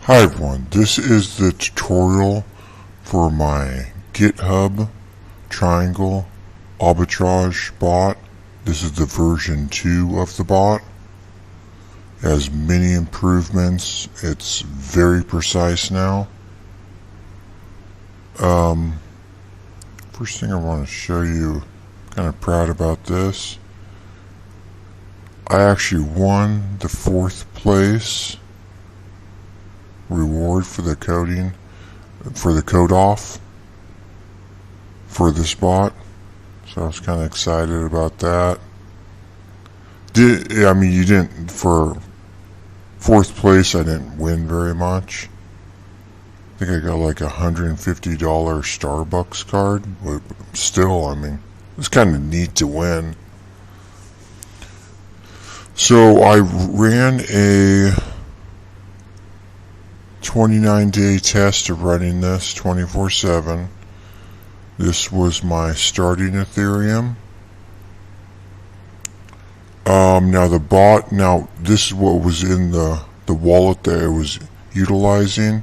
Hi everyone, this is the tutorial for my GitHub triangle arbitrage bot. This is the version 2 of the bot. It has many improvements. It's very precise now. First thing I want to show you, I'm kind of proud about this. I actually won the 4th place reward for the coding, for the code off for this bot. So I was kind of excited about that. You didn't, for 4th place I didn't win very much. I think I got like a $150 Starbucks card, but still, it was kind of neat to win. So I ran a 29-day test of running this 24/7. This was my starting Ethereum. Now the bot, this is what was in the wallet that I was utilizing,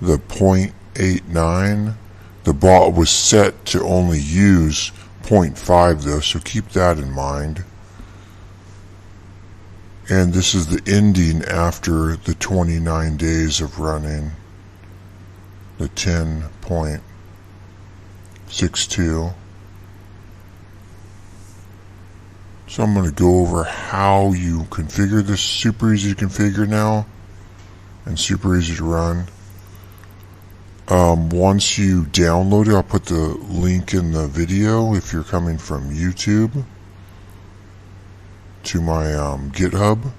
the 0.89. The bot was set to only use 0.5 though, so keep that in mind. And this is the ending after the 29 days of running, the 10.62. So I'm going to go over how you configure this. Super easy to configure now and super easy to run. Once you download it, I'll put the link in the video if you're coming from YouTube to my GitHub,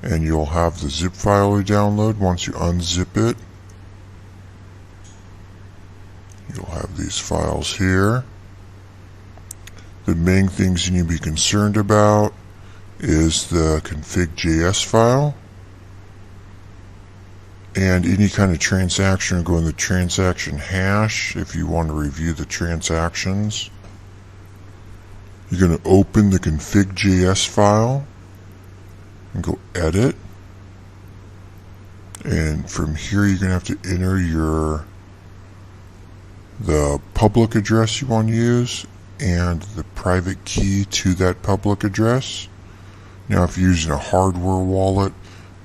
and you'll have the zip file to download. Once you unzip it, you'll have these files here. The main things you need to be concerned about is the config.js file, and any kind of transaction, go in the transaction hash if you want to review the transactions. You're going to open the config.js file and go edit, and from here you're going to have to enter the public address you want to use and the private key to that public address. Now if you're using a hardware wallet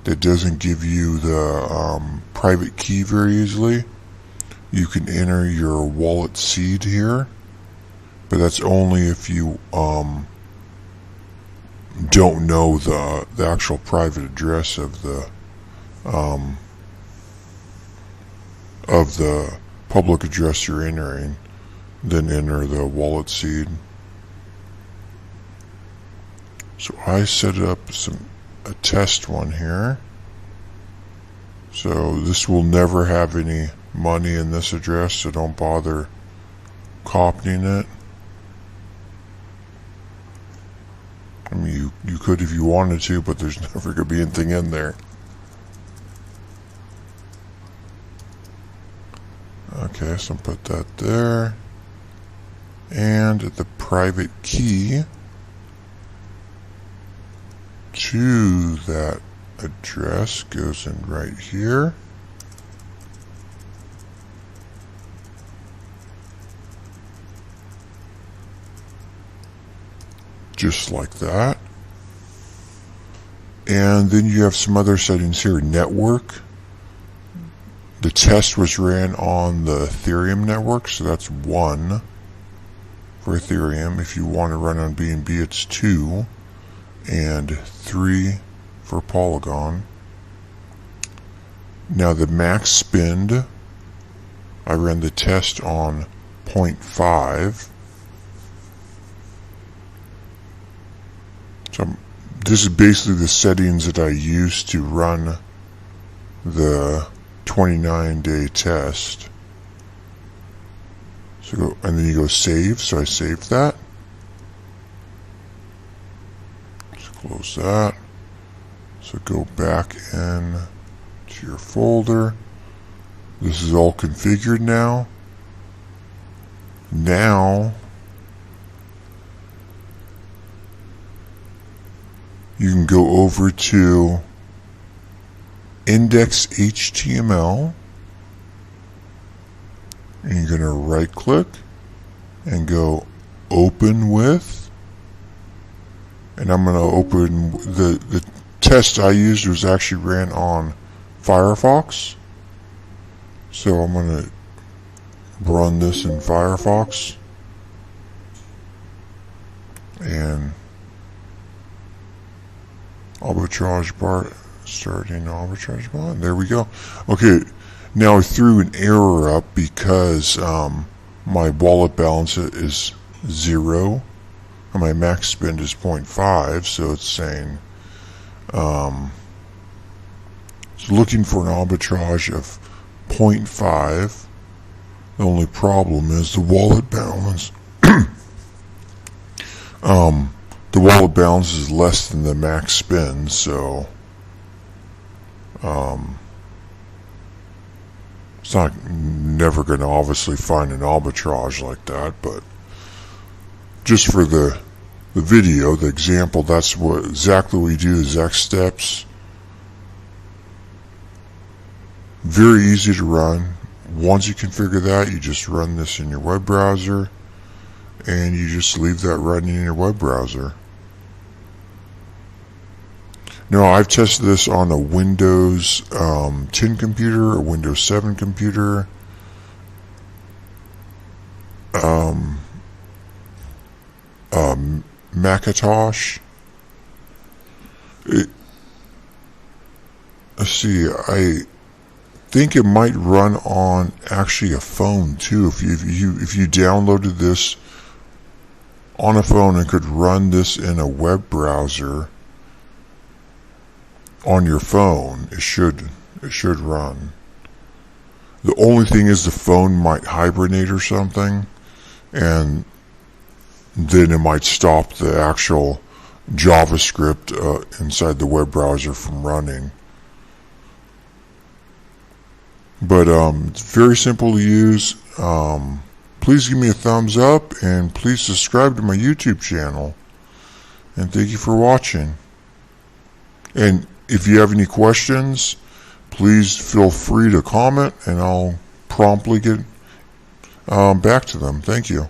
that doesn't give you the private key very easily, you can enter your wallet seed here, but that's only if you don't know the actual private address of the public address you're entering. Then enter the wallet seed. So I set up a test one here. So this will never have any money in this address, so don't bother copying it. You could if you wanted to, but there's never going to be anything in there. Okay, so I'll put that there. And the private key to that address goes in right here. Just like that. And then you have some other settings here. Network. The test was ran on the Ethereum network, so that's 1 for Ethereum. If you want to run on BNB, it's 2, and 3 for Polygon. Now the max spend, I ran the test on 0.5. So this is basically the settings that I used to run the 29-day test. So and then you go save, so I saved that. Let's close that. So go back in to your folder. This is all configured now. Now you can go over to index HTML, and you're going to right click and go open with, and I'm going to open the test I used was actually ran on Firefox, so I'm going to run this in Firefox, and Arbitrage Bot, starting Arbitrage Bot. There we go. Okay, now I threw an error up because my wallet balance is 0 and my max spend is 0.5, so it's saying it's looking for an arbitrage of 0.5. The only problem is the wallet balance. The wallet balance is less than the max spend, so it's never going to obviously find an arbitrage like that, but just for the video, the example, that's exactly what we do, the exact steps. Very easy to run. Once you configure that, you just run this in your web browser, and you just leave that running in your web browser. Now, I've tested this on a Windows 10 computer, a Windows 7 computer, Macintosh. Let's see, I think it might run on actually a phone too. If you downloaded this on a phone and could run this in a web browser on your phone, it should run. The only thing is the phone might hibernate or something, and then it might stop the actual JavaScript inside the web browser from running. But it's very simple to use. Please give me a thumbs up, and please subscribe to my YouTube channel. And thank you for watching. And if you have any questions, please feel free to comment, and I'll promptly get back to them. Thank you.